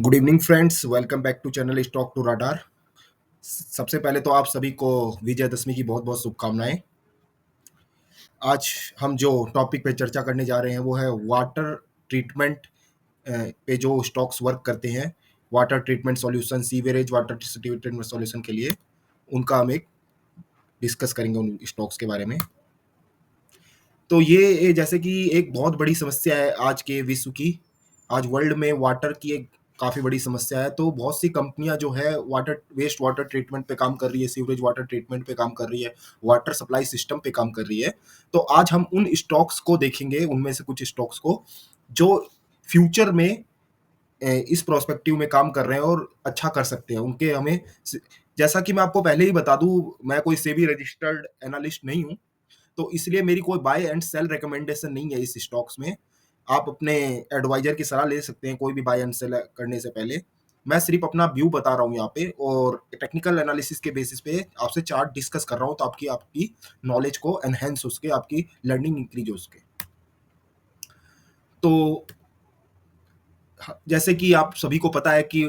Good evening friends, welcome back to channel stock to radar. सबसे पहले तो आप सभी को विजयदशमी की बहुत बहुत शुभकामनाएं। आज हम जो टॉपिक पे चर्चा करने जा रहे हैं वो है वाटर ट्रीटमेंट पे जो स्टॉक्स वर्क करते हैं। Water treatment solution, sewerage water treatment solution के लिए उनका हम एक डिस्कस करेंगे उन स्टॉक्स के बारे में। तो ये जैसे कि एक बहुत बड़ी समस्या है आज के विश्व की। आज वर्ल्ड में वाटर की एक काफ़ी बड़ी समस्या है, तो बहुत सी कंपनियां जो है वाटर वेस्ट वाटर ट्रीटमेंट पे काम कर रही है, सीवरेज वाटर ट्रीटमेंट पे काम कर रही है, वाटर सप्लाई सिस्टम पे काम कर रही है। तो आज हम उन स्टॉक्स को देखेंगे, उनमें से कुछ स्टॉक्स को जो फ्यूचर में इस प्रोस्पेक्टिव में काम कर रहे हैं और अच्छा कर सकते हैं। उनके हमें जैसा कि मैं आपको पहले ही बता दूं, मैं कोई सेबी रजिस्टर्ड एनालिस्ट नहीं हूं, तो इसलिए मेरी कोई बाय एंड सेल रिकमेंडेशन नहीं है इस स्टॉक्स में। आप अपने एडवाइजर की सलाह ले सकते हैं कोई भी बाय एंड सेल करने से पहले। मैं सिर्फ अपना व्यू बता रहा हूँ यहाँ पे, और टेक्निकल एनालिसिस के बेसिस पे आपसे चार्ट डिस्कस कर रहा हूँ, तो आपकी आपकी नॉलेज को एनहेंस हो सके, आपकी लर्निंग इंक्रीज हो सके। तो जैसे कि आप सभी को पता है कि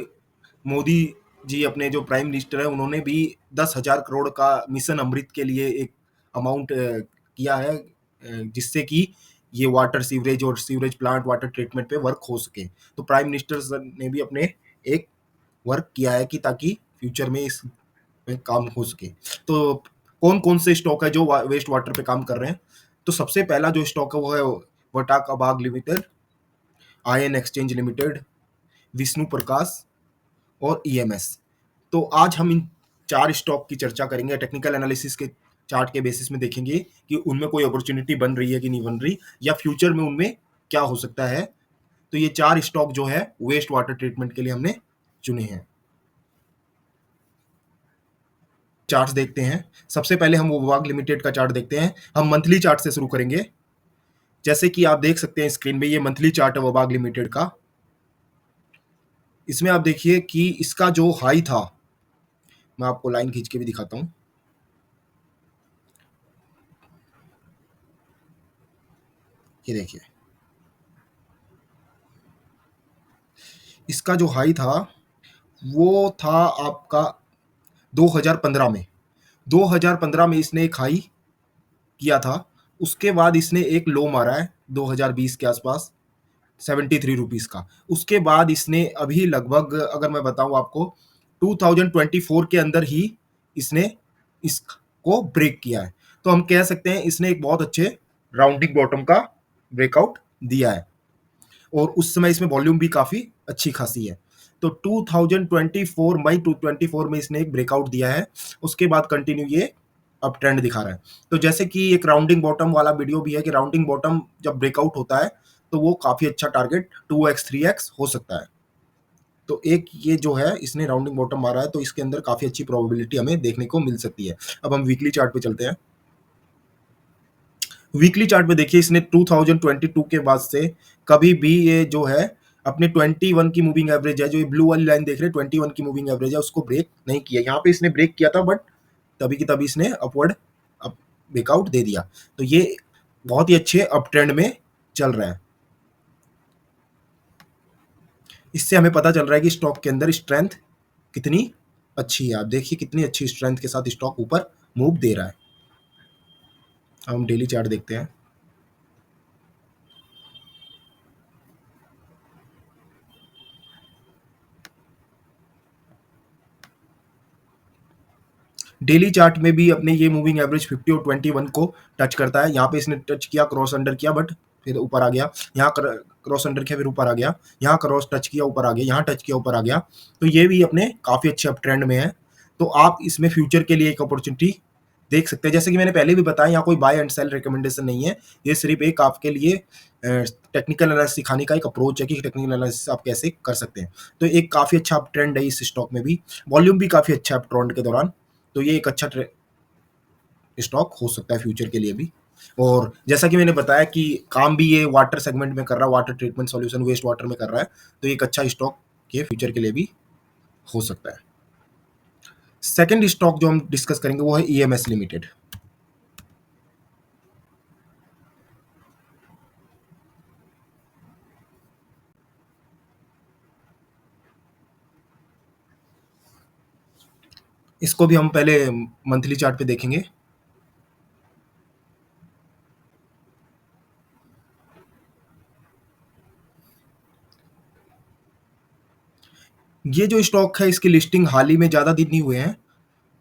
मोदी जी अपने जो प्राइम मिनिस्टर है, उन्होंने भी 10,000 करोड़ का मिशन अमृत के लिए एक अमाउंट किया है, जिससे कि ये वाटर सीवरेज और सीवरेज प्लांट वाटर ट्रीटमेंट पे वर्क हो सके। तो प्राइम मिनिस्टर ने भी अपने एक वर्क किया है कि ताकि फ्यूचर में इस पे काम हो सके। तो कौन कौन से स्टॉक है जो वेस्ट वाटर पे काम कर रहे हैं? तो सबसे पहला जो स्टॉक है वो है वटाक अबाग limited, ion exchange limited, Vishnu Prakash और ईएमएस। तो आज हम इन चार स्टॉक की चर्चा करेंगे। टेक्निकल एनालिसिस के चार्ट के बेसिस में देखेंगे कि उनमें कोई अपॉर्चुनिटी बन रही है कि नहीं बन रही, या फ्यूचर में उनमें क्या हो सकता है। तो ये चार स्टॉक जो है वेस्ट वाटर ट्रीटमेंट के लिए हमने चुने हैं। चार्ट्स देखते हैं। सबसे पहले हम वोवाग लिमिटेड का चार्ट देखते हैं। हम मंथली चार्ट से शुरू करेंगे। जैसे कि आप देख सकते हैं स्क्रीन पे, ये मंथली चार्ट है वोवाग लिमिटेड का। इसमें आप देखिए कि इसका जो हाई था, मैं आपको लाइन खींच के भी दिखाता हूं। ये देखिए, इसका जो हाई था वो था आपका 2015 में। 2015 में इसने एक हाई किया था। उसके बाद इसने एक लो मारा है 2020 के आसपास, 73 रुपीज का। उसके बाद इसने अभी लगभग, अगर मैं बताऊं आपको, 2024 के अंदर ही इसने इसको ब्रेक किया है। तो हम कह सकते हैं इसने एक बहुत अच्छे राउंडिंग बॉटम का ब्रेकआउट दिया है, और उस समय इसमें वॉल्यूम भी काफी अच्छी खासी है। तो 2024 मई 2024 में इसने एक ब्रेकआउट दिया है। उसके बाद कंटिन्यू ये अब ट्रेंड दिखा रहा है। तो जैसे कि एक राउंडिंग बॉटम वाला वीडियो भी है कि राउंडिंग बॉटम जब ब्रेकआउट होता है तो वो काफी अच्छा टारगेट 2x 3x हो सकता है। तो एक ये जो है इसने राउंडिंग बॉटम मारा है, तो इसके अंदर काफी अच्छी प्रोबेबिलिटी हमें देखने को मिल सकती है। अब हम वीकली चार्ट पे चलते हैं। वीकली चार्ट में देखिए, इसने 2022 के बाद से कभी भी ये जो है अपने 21 की मूविंग एवरेज है, जो ये ब्लू वाली लाइन देख रहे हैं 21 की मूविंग एवरेज है, उसको ब्रेक नहीं किया। यहाँ पे इसने ब्रेक किया था, बट तभी की तभी इसने अपवर्ड अप ब्रेकआउट दे दिया। तो ये बहुत ही अच्छे अप ट्रेंड में चल रहा है। इससे हमें पता चल रहा है कि स्टॉक के अंदर स्ट्रेंथ कितनी अच्छी है। आप देखिए कितनी अच्छी स्ट्रेंथ के साथ स्टॉक ऊपर मूव दे रहा है। अब हम डेली चार्ट देखते हैं। डेली चार्ट में भी अपने ये मूविंग एवरेज 50 और 21 को टच करता है। यहाँ पे इसने टच किया, क्रॉस अंडर किया, बट फिर ऊपर आ गया। यहाँ क्रॉस अंडर किया, फिर ऊपर आ गया। यहाँ क्रॉस टच किया, ऊपर आ गया। यहाँ टच किया, ऊपर आ गया। तो ये भी अपने काफी अच्छे अप ट्रेंड में है। तो आप इसमें फ्यूचर के लिए एक अपॉर्चुनिटी देख सकते हैं। जैसे कि मैंने पहले भी बताया, यहाँ कोई बाय एंड सेल रिकमेंडेशन नहीं है। ये सिर्फ एक आपके लिए टेक्निकल एनालिसिस सिखाने का एक अप्रोच है कि टेक्निकल एनालिसिस आप कैसे कर सकते हैं। तो एक काफी अच्छा अप ट्रेंड है इस स्टॉक में भी। वॉल्यूम भी काफी अच्छा है अप ट्रेंड के दौरान। तो ये एक अच्छा स्टॉक हो सकता है फ्यूचर के लिए भी। और जैसा कि मैंने बताया कि काम भी ये वाटर सेगमेंट में कर रहा है, water treatment solution waste water में कर रहा है, तो ये एक अच्छा स्टॉक के फ्यूचर के लिए भी हो सकता है। सेकंड स्टॉक जो हम डिस्कस करेंगे वो है ईएमएस लिमिटेड। इसको भी हम पहले मंथली चार्ट पे देखेंगे। ये जो स्टॉक है इसकी लिस्टिंग हाल ही में ज़्यादा दिन नहीं हुए हैं,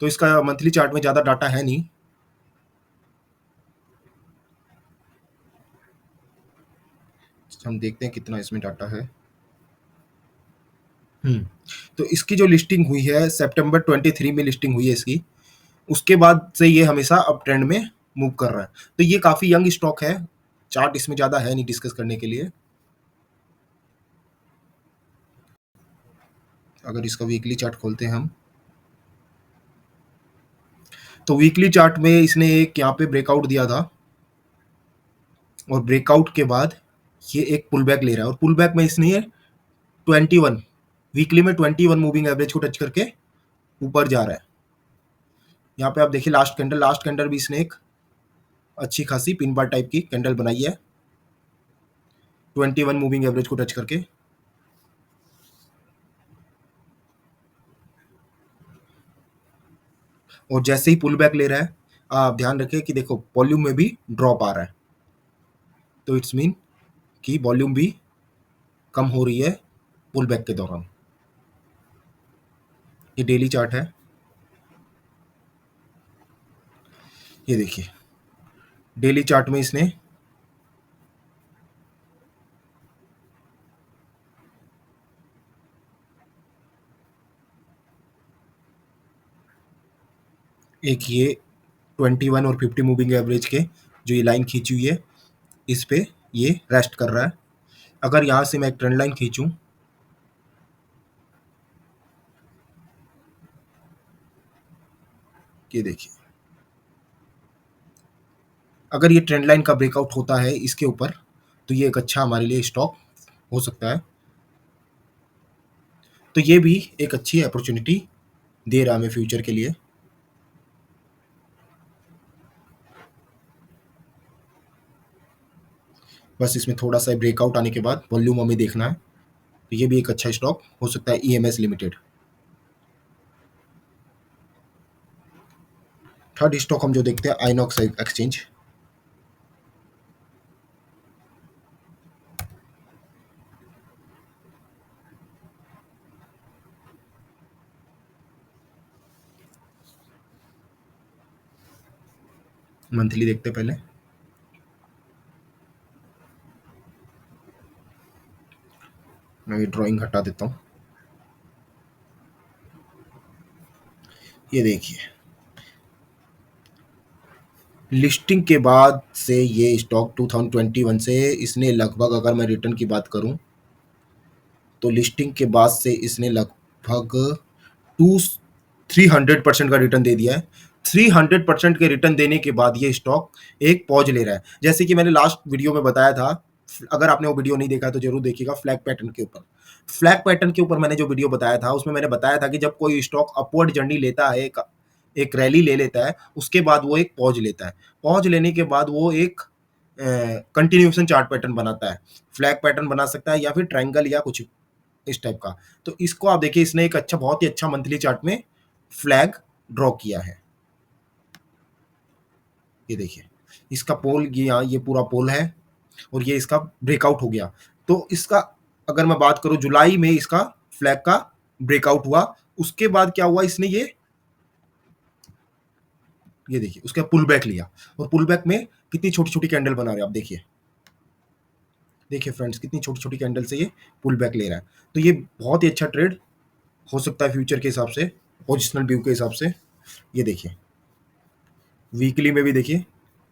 तो इसका मंथली चार्ट में ज़्यादा डाटा है नहीं। हम देखते हैं कितना इसमें डाटा है। हम्म, तो इसकी जो लिस्टिंग हुई है सितंबर 23 में लिस्टिंग हुई है इसकी। उसके बाद से ये हमेशा अप ट्रेंड में मूव कर रहा है। तो ये काफ़ी यंग स्टॉक है, चार्ट इसमें ज़्यादा है नहीं डिस्कस करने के लिए। अगर इसका वीकली चार्ट खोलते हैं हम, तो वीकली चार्ट में इसने एक यहाँ पे ब्रेकआउट दिया था, और ब्रेकआउट के बाद ये एक पुल बैक ले रहा है, और पुल बैक में इसने ये 21 वीकली में 21 मूविंग एवरेज को टच करके ऊपर जा रहा है। यहाँ पे आप देखिए लास्ट कैंडल भी इसने एक अच्छी खासी पिन बार टाइप की कैंडल बनाई है 21 मूविंग एवरेज को टच करके। और जैसे ही पुल बैक ले रहा है, आप ध्यान रखें कि देखो वॉल्यूम में भी ड्रॉप आ रहा है, तो इट्स मीन कि वॉल्यूम भी कम हो रही है पुल बैक के दौरान। ये डेली चार्ट है, ये देखिए डेली चार्ट में इसने एक ये 21 और 50 मूविंग एवरेज के जो ये लाइन खींची हुई है, इस पे ये रेस्ट कर रहा है। अगर यहाँ से मैं एक ट्रेंड लाइन खींचूं, ये देखिए अगर ये ट्रेंड लाइन का ब्रेकआउट होता है इसके ऊपर, तो ये एक अच्छा हमारे लिए स्टॉक हो सकता है। तो ये भी एक अच्छी अपॉर्चुनिटी दे रहा है हमें फ्यूचर के लिए। बस इसमें थोड़ा सा ब्रेकआउट आने के बाद वॉल्यूम हमें देखना है, तो ये भी एक अच्छा स्टॉक हो सकता है ईएमएस लिमिटेड। थर्ड स्टॉक हम जो देखते हैं आइनॉक्स एक्सचेंज। मंथली देखते हैं पहले। मैं ये ड्राइंग हटा देता हूँ। ये देखिए लिस्टिंग के बाद से ये स्टॉक 2021 से इसने लगभग, अगर मैं रिटर्न की बात करूं, तो लिस्टिंग के बाद से इसने लगभग टू 300% का रिटर्न दे दिया है। 300% के रिटर्न देने के बाद ये स्टॉक एक पॉज ले रहा है। जैसे कि मैंने लास्ट वीडियो में बताया था, अगर आपने वो वीडियो नहीं देखा है तो जरूर देखिएगा, फ्लैग पैटर्न के ऊपर। फ्लैग पैटर्न के ऊपर मैंने जो वीडियो बताया था उसमें मैंने बताया था कि जब कोई स्टॉक अपवर्ड जर्नी लेता है, एक रैली ले लेता है, उसके बाद वो एक पॉज लेता है। पॉज लेने के बाद वो एक कंटिन्यूएशन चार्ट पैटर्न बनाता है, फ्लैग पैटर्न बना सकता है या फिर ट्रायंगल या कुछ इस टाइप का। तो इसको आप देखिए इसने एक अच्छा, बहुत ही अच्छा मंथली चार्ट में फ्लैग ड्रॉ किया है। ये देखिए इसका पोल, ये यहाँ ये पूरा पोल है, और ये इसका ब्रेकआउट हो गया। तो इसका अगर मैं बात करूं, जुलाई में इसका फ्लैग का ब्रेकआउट हुआ। उसके बाद क्या हुआ, इसने ये देखिए उसका पुल बैक लिया, और पुल बैक में कितनी छोटी छोटी कैंडल बना रहे हैं आप देखिए। देखिए फ्रेंड्स कितनी छोटी छोटी कैंडल से ये पुल बैक ले रहा है। तो ये बहुत ही अच्छा ट्रेड हो सकता है फ्यूचर के हिसाब से, पोजिशनल व्यू के हिसाब से। ये देखिए वीकली में भी देखिए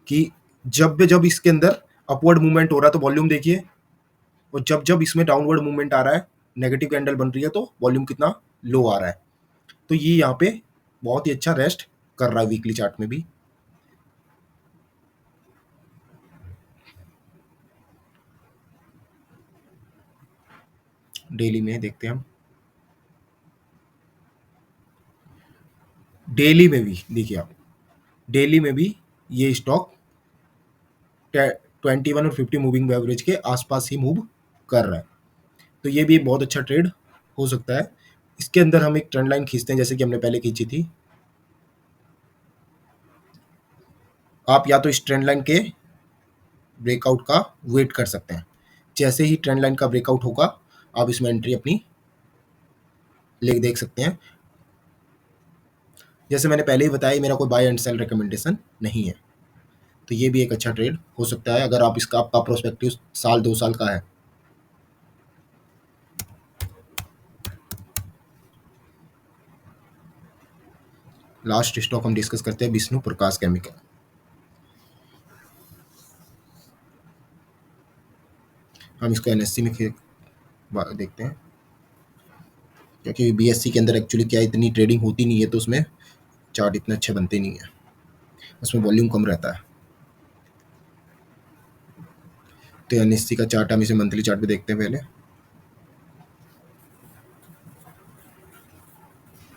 कि जब भी जब इसके अंदर अपवर्ड मूवमेंट हो रहा है तो वॉल्यूम देखिए, और जब जब इसमें डाउनवर्ड मूवमेंट आ रहा है, नेगेटिव कैंडल बन रही है, तो वॉल्यूम कितना लो आ रहा है। तो ये यहाँ पे बहुत ही अच्छा रेस्ट कर रहा है वीकली चार्ट में भी। डेली में देखते हैं हम, डेली में भी देखिए आप, डेली में भी ये स्टॉक 21 और 50 मूविंग एवरेज के आसपास ही मूव कर रहा है। तो ये भी एक बहुत अच्छा ट्रेड हो सकता है। इसके अंदर हम एक ट्रेंड लाइन खींचते हैं जैसे कि हमने पहले खींची थी। आप या तो इस ट्रेंड लाइन के ब्रेकआउट का वेट कर सकते हैं। जैसे ही ट्रेंड लाइन का ब्रेकआउट होगा, आप इसमें एंट्री अपनी ले देख सकते हैं। जैसे मैंने पहले ही बताया, मेरा कोई बाय एंड सेल रिकमेंडेशन नहीं है। तो ये भी एक अच्छा ट्रेड हो सकता है अगर आप इसका आपका प्रोस्पेक्टिव साल 2 साल का है। लास्ट स्टॉक हम डिस्कस करते हैं, विष्णु प्रकाश केमिकल। हम इसको एनएससी में देखते हैं, क्योंकि बीएससी के अंदर एक्चुअली क्या इतनी ट्रेडिंग होती नहीं है, तो उसमें चार्ट इतने अच्छे बनते नहीं है, उसमें वॉल्यूम कम रहता है। तो एनएससी का चार्ट हम इसे मंथली चार्ट पे देखते हैं। पहले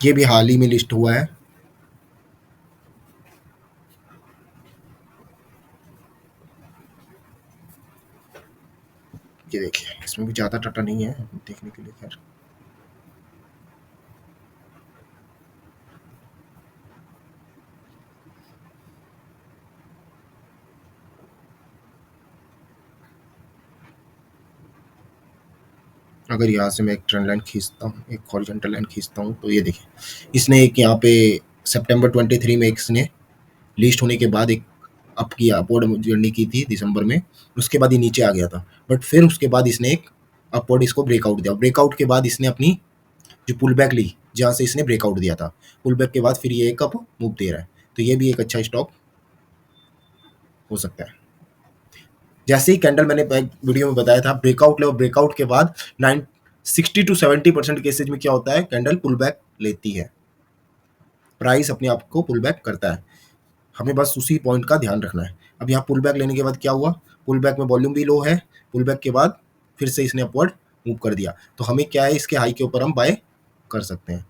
ये भी हाल ही में लिस्ट हुआ है। ये देखिए, इसमें भी ज़्यादा डाटा नहीं है देखने के लिए। खैर, अगर यहाँ से मैं एक ट्रेंड लाइन खींचता हूँ, एक हॉरिजॉन्टल लाइन खींचता हूँ, तो ये देखिए, इसने एक यहाँ पे सितंबर 23 में इसने लिस्ट होने के बाद एक अप की अपवर्ड जर्नी की थी दिसंबर में। उसके बाद ये नीचे आ गया था, बट फिर उसके बाद इसने एक अपवर्ड इसको ब्रेकआउट दिया। ब्रेकआउट के बाद इसने अपनी जो पुल बैक ली, जहाँ से इसने ब्रेकआउट दिया था, पुल बैक के बाद फिर ये एक अप मूव दे रहा है। तो ये भी एक अच्छा स्टॉक हो सकता है। जैसे ही कैंडल, मैंने वीडियो में बताया था, ब्रेकआउट ले, ब्रेकआउट के बाद 60 to 70% केसेज में क्या होता है, कैंडल पुल बैक लेती है, प्राइस अपने आप को पुल बैक करता है। हमें बस उसी पॉइंट का ध्यान रखना है। अब यहाँ पुल बैक लेने के बाद क्या हुआ, पुल बैक में वॉल्यूम भी लो है, पुल बैक के बाद फिर से इसने अपवर्ड मूव कर दिया। तो हमें क्या है, इसके हाई के ऊपर हम बाय कर सकते हैं।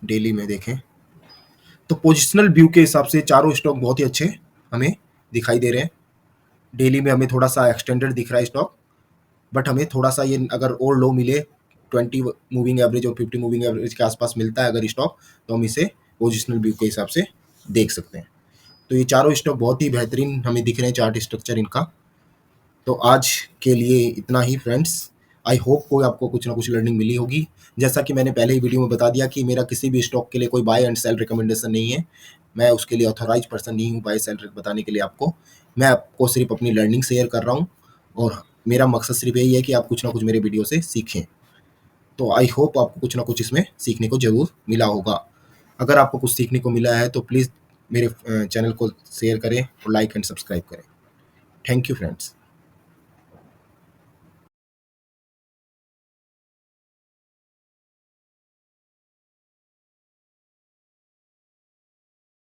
डेली में देखें तो पोजिशनल व्यू के हिसाब से चारों स्टॉक बहुत ही अच्छे हमें दिखाई दे रहे हैं। डेली में हमें थोड़ा सा एक्सटेंडेड दिख रहा है स्टॉक, बट हमें थोड़ा सा ये अगर और लो मिले, 20 मूविंग एवरेज और 50 मूविंग एवरेज के आसपास मिलता है अगर स्टॉक, तो हम इसे पोजिशनल व्यू के हिसाब से देख सकते हैं। तो ये चारों स्टॉक बहुत ही बेहतरीन हमें दिख रहे हैं, चार्ट स्ट्रक्चर इनका। तो आज के लिए इतना ही फ्रेंड्स। आई होप कोई आपको कुछ ना कुछ लर्निंग मिली होगी। जैसा कि मैंने पहले ही वीडियो में बता दिया कि मेरा किसी भी स्टॉक के लिए कोई बाय एंड सेल रिकमेंडेशन नहीं है। मैं उसके लिए ऑथोराइज पर्सन नहीं हूँ बाय सेल बताने के लिए आपको। मैं आपको सिर्फ अपनी लर्निंग शेयर कर रहा हूँ, और मेरा मकसद सिर्फ यही है कि आप कुछ ना कुछ मेरे वीडियो से सीखें। तो आई होप आपको कुछ ना कुछ इसमें सीखने को ज़रूर मिला होगा। अगर आपको कुछ सीखने को मिला है तो प्लीज़ मेरे चैनल को शेयर करें और लाइक एंड सब्सक्राइब करें। Thank you friends.